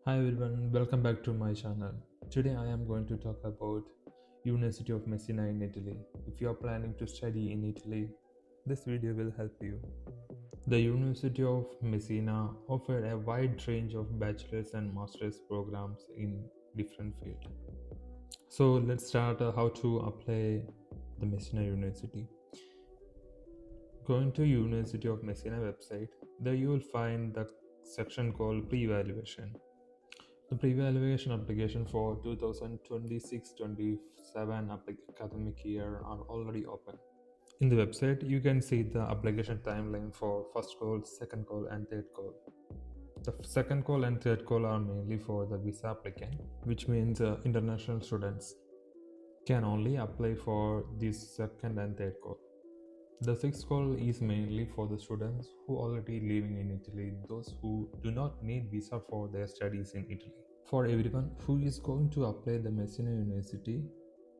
Hi everyone, welcome back to my channel. Today I am going to talk about University of Messina in Italy. If you are planning to study in Italy, this video will help you. The University of Messina offer a wide range of bachelor's and master's programs in different fields. So let's start how to apply the Messina University. Going to University of Messina website, there you will find the section called pre-evaluation. The pre-evaluation application for 2026-27 academic year are already open. In the website, you can see the application timeline for first call, second call, and third call. The second call and third call are mainly for the visa applicant, which means international students can only apply for this second and third call. The sixth call is mainly for the students who already living in Italy, those who do not need visa for their studies in Italy. For everyone who is going to apply the Messina University,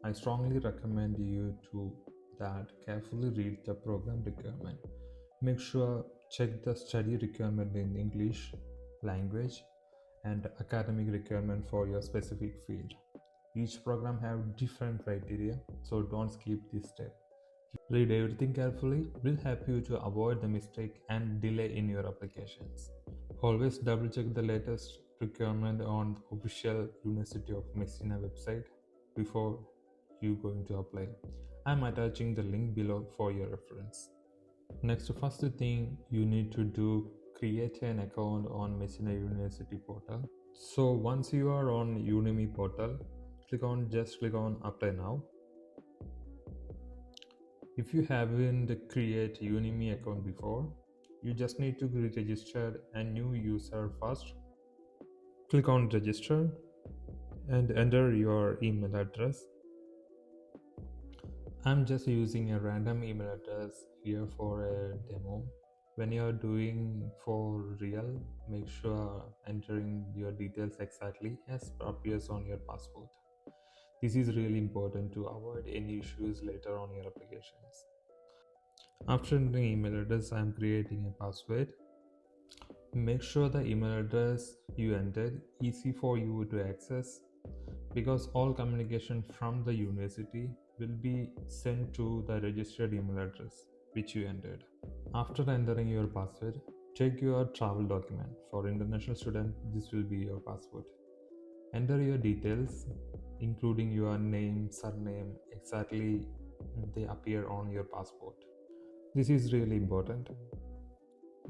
I strongly recommend you to that carefully read the program requirement. Make sure check the study requirement in English language and academic requirement for your specific field. Each program have different criteria, so don't skip this step. Read everything carefully will help you to avoid the mistake and delay in your applications. Always double check the latest requirement on the official University of Messina website before you going to apply. I'm attaching the link below for your reference. Next, first thing you need to do, create an account on Messina University portal. So once you are on Udemy portal, click on apply now. If you haven't created Udemy account before, you just need to register a new user first. Click on register and enter your email address. I'm just using a random email address here for a demo. When you are doing for real, make sure entering your details exactly as appears on your passport. This is really important to avoid any issues later on your applications. After entering email address, I am creating a password. Make sure the email address you entered easy for you to access, because all communication from the university will be sent to the registered email address which you entered. After entering your password, check your travel document. For international student, this will be your passport. Enter your details including your name, surname, exactly they appear on your passport. This is really important.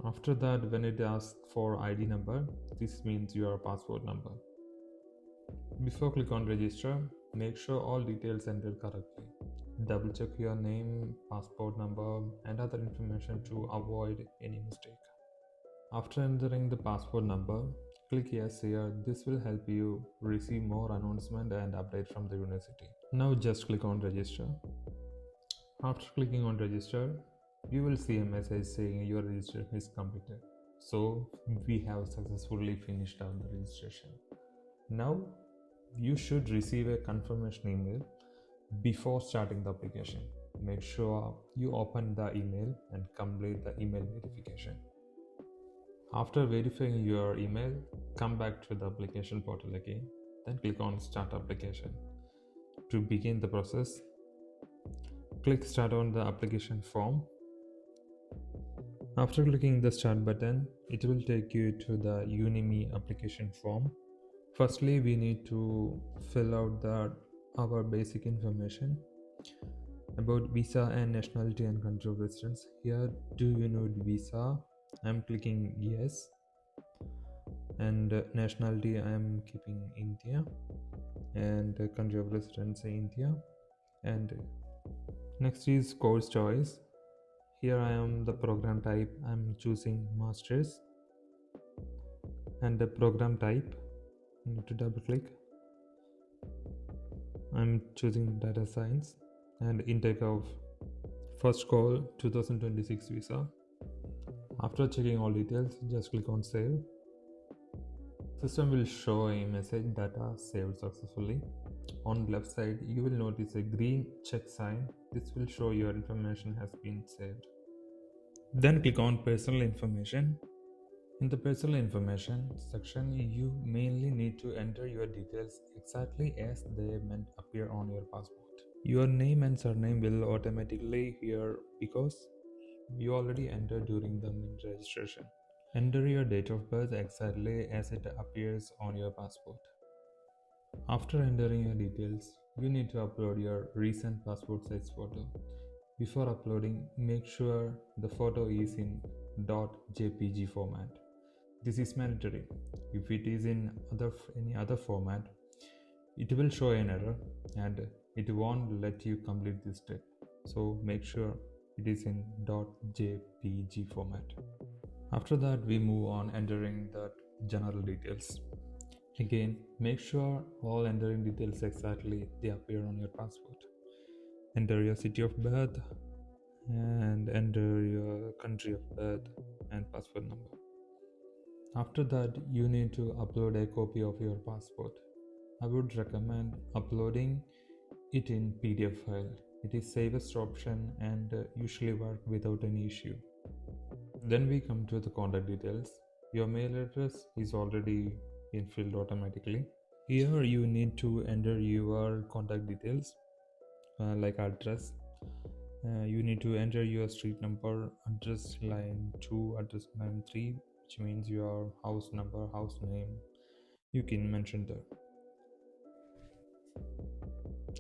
After that, when it asks for ID number, this means your passport number. Before click on register, make sure all details entered correctly. Double check your name, passport number, and other information to avoid any mistake. After entering the passport number, click yes here. This will help you receive more announcement and update from the university. Now just click on register. After clicking on register, you will see a message saying your registration is completed. So we have successfully finished out the registration. Now you should receive a confirmation email before starting the application. Make sure you open the email and complete the email verification. After verifying your email, come back to the application portal again, then click on start application. To begin the process, click start on the application form. After clicking the start button, it will take you to the Udemy application form. Firstly, we need to fill out our basic information about visa and nationality and country of residence. Here, do you need visa? I'm clicking yes, and nationality I am keeping India, and country of residence India. And next is course choice. Here I am the program type, I'm choosing masters, and the program type, I need to double click. I'm choosing data science and intake of first call 2026 visa. After checking all details, just click on save. System will show a message data saved successfully. On the left side, you will notice a green check sign. This will show your information has been saved. Then click on personal information. In the personal information section, you mainly need to enter your details exactly as they meant appear on your passport. Your name and surname will automatically here because you already entered during the mint registration. Enter your date of birth exactly as it appears on your passport. After entering your details, you need to upload your recent passport size photo. Before uploading, make sure the photo is in .jpg format. This is mandatory. If it is in any other format, it will show an error and it won't let you complete this step. So make sure it is in .jpg format. After that, we move on entering the general details. Again, make sure all entering details exactly they appear on your passport. Enter your city of birth and enter your country of birth and passport number. After that, you need to upload a copy of your passport. I would recommend uploading it in PDF file. It is safest option and usually work without any issue. Then we come to the contact details. Your mail address is already been filled automatically. Here you need to enter your contact details like address. You need to enter your street number, address line 2, address line 3, which means your house number, house name. You can mention there.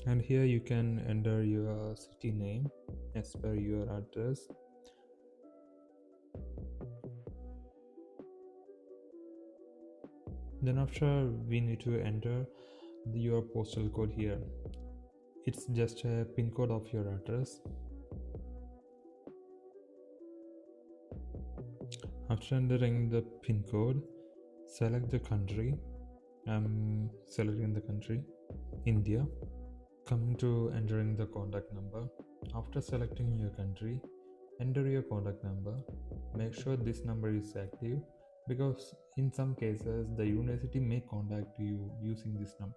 And here you can enter your city name as per your address. Then after, we need to enter your postal code here. It's just a pin code of your address. After entering the pin code, select the country. I'm selecting the country, India. Coming to entering the contact number. After selecting your country, enter your contact number. Make sure this number is active because in some cases the university may contact you using this number.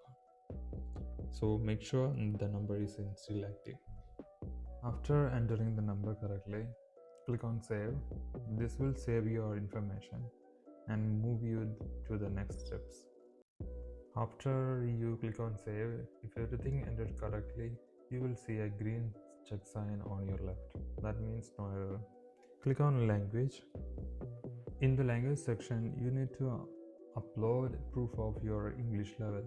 So make sure the number is still active. After entering the number correctly, click on save. This will save your information and move you to the next steps. After you click on save, if everything entered correctly, you will see a green check sign on your left. That means no error. Click on language. In the language section, you need to upload proof of your English level.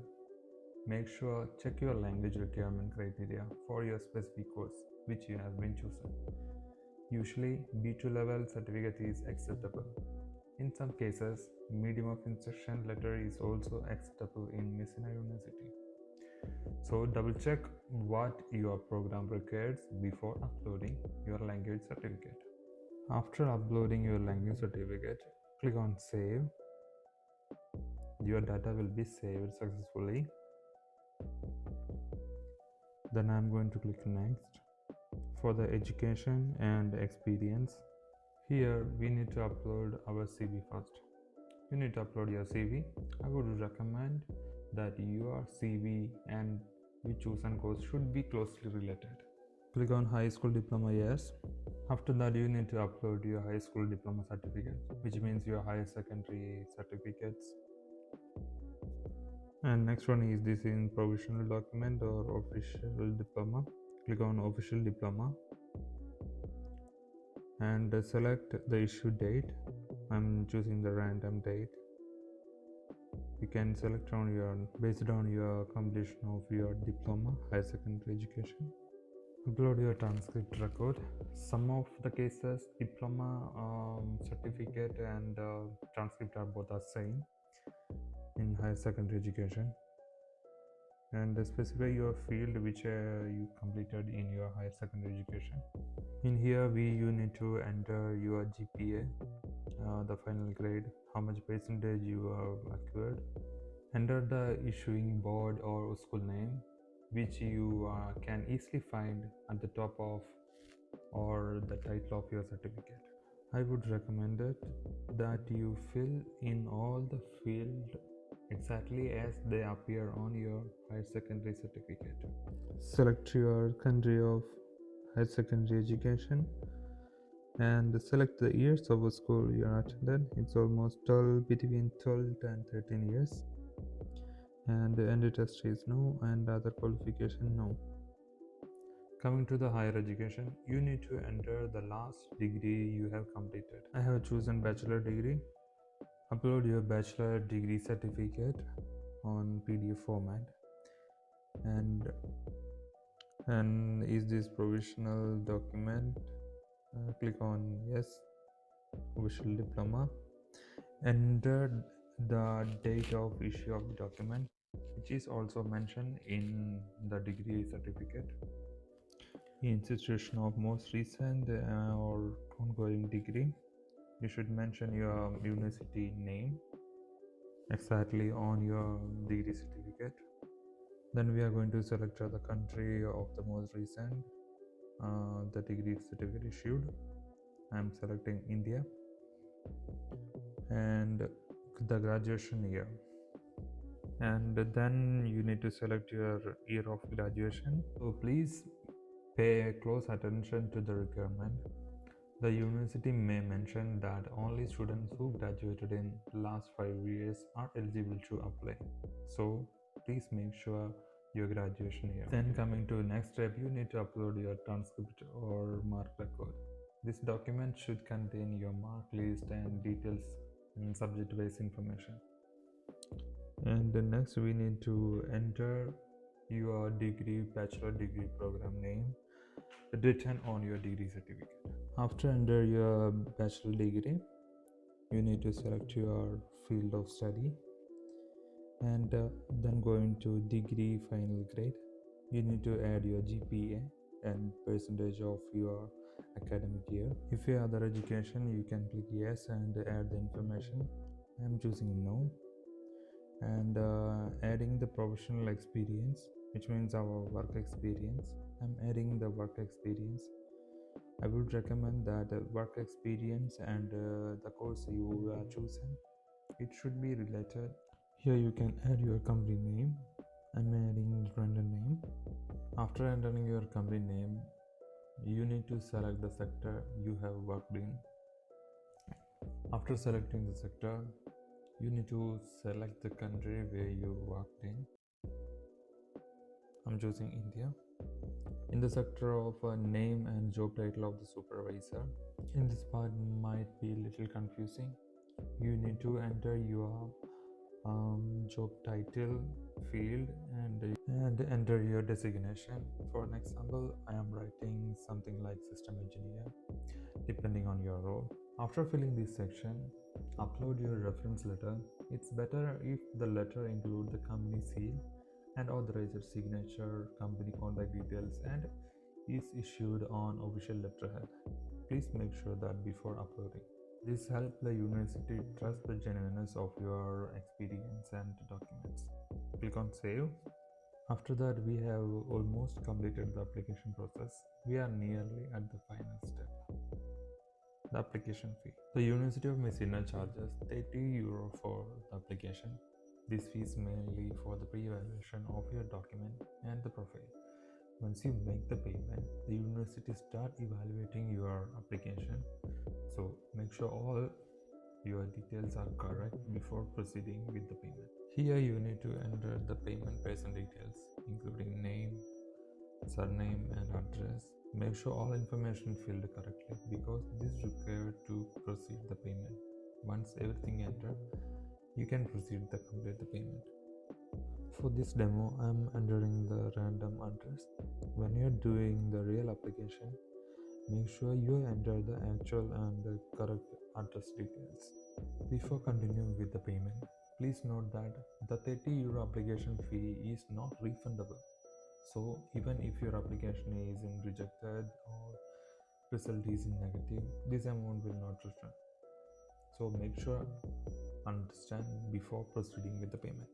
Make sure check your language requirement criteria for your specific course which you have been chosen. Usually B2 level certificate is acceptable. In some cases, medium of instruction letter is also acceptable in Messina University. So double check what your program requires before uploading your language certificate. After uploading your language certificate, click on save. Your data will be saved successfully. Then I'm going to click next. For the education and experience, here we need to upload our CV first. You need to upload your CV. I would recommend that your CV and the chosen course should be closely related. Click on high school diploma, yes. After that, you need to upload your high school diploma certificate, which means your higher secondary certificates. And next one is this in provisional document or official diploma. Click on official diploma and select the issue date. I'm choosing the random date. You can select on your based on your completion of your diploma, higher secondary education. Upload your transcript record. Some of the cases diploma certificate and transcript are both the same in higher secondary education. And specify your field which you completed in your higher secondary education. In here you need to enter your GPA, the final grade, how much percentage you have acquired. Enter the issuing board or school name which you can easily find at the top of or the title of your certificate. I would recommend it that you fill in all the field exactly as they appear on your higher secondary certificate. Select your country of higher secondary education. and select the years of a school you attended. It's almost 12, between 12 and 13 years. And the ND test is no, and other qualification no. Coming to the higher education, you need to enter the last degree you have completed. I have chosen bachelor degree. Upload your bachelor degree certificate on PDF format, and is this provisional document? Click on yes. Official diploma. Enter the date of issue of the document, which is also mentioned in the degree certificate. Institution of most recent or ongoing degree. You should mention your university name exactly on your degree certificate. Then we are going to select the country of the most recent the degree certificate issued. I am selecting India, and the graduation year. And then you need to select your year of graduation. So please pay close attention to the requirement. The university may mention that only students who graduated in the last 5 years are eligible to apply. So please make sure your graduation year. Then coming to next step, you need to upload your transcript or mark record. This document should contain your mark list and details and subject-based information. And next we need to enter your bachelor degree program name written on your degree certificate. After enter your bachelor degree, you need to select your field of study, and then going to degree final grade. You need to add your GPA and percentage of your academic year. If you have other education, you can click yes and add the information. I am choosing no. And adding the professional experience, which means our work experience. I'm adding the work experience. I would recommend that work experience and the course you are choosing, it should be related. Here you can add your company name. I'm adding random name. After entering your company name, you need to select the sector you have worked in. After selecting the sector, you need to select the country where you worked in. I'm choosing India. In the sector of name and job title of the supervisor, in this part might be a little confusing. You need to enter your job title field and enter your designation. For an example, I am writing something like system engineer, depending on your role. After filling this section, upload your reference letter. It's better if the letter includes the company seal and authorizer signature, company contact details, and is issued on official letterhead. Please make sure that before uploading. This helps the university trust the genuineness of your experience and documents. Click on save. After that, we have almost completed the application process. We are nearly at the final step. The application fee. The University of Messina charges €30 for the application. This fee is mainly for the pre-evaluation of your document and the profile. Once you make the payment, the university start evaluating your application. So make sure all your details are correct before proceeding with the payment. Here you need to enter the payment person details, including name, surname, and address. Make sure all information filled correctly because this is required to proceed the payment. Once everything entered, you can proceed to complete the payment. For this demo, I'm entering the random address. When you're doing the real application, make sure you enter the actual and the correct address details. Before continuing with the payment, please note that the €30 application fee is not refundable. So even if your application is rejected or result is in negative, this amount will not return. So make sure understand before proceeding with the payment.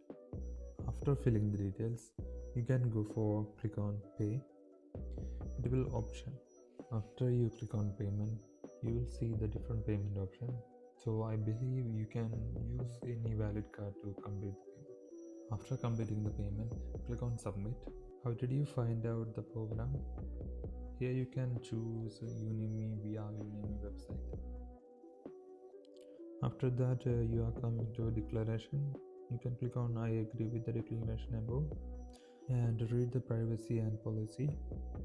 After filling the details, you can go for click on pay. It will option. After you click on payment, you will see the different payment option. So I believe you can use any valid card to complete the payment. After completing the payment, click on submit. How did you find out the program? Here you can choose Unimi via Unimi website. After that, you are coming to a declaration. You can click on I agree with the declaration above and read the privacy and policy.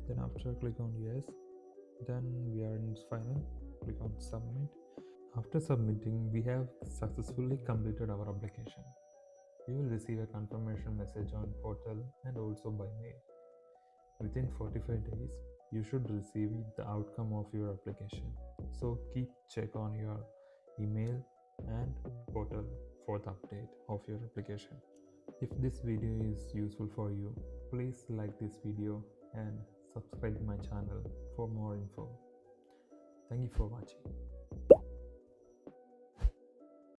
Then after click on yes. Then we are in final. Click on submit. After submitting, we have successfully completed our application. You will receive a confirmation message on portal and also by mail. Within 45 days, you should receive the outcome of your application. So keep check on your email and portal for the update of your application. If this video is useful for you, please like this video and subscribe my channel for more info. Thank you for watching.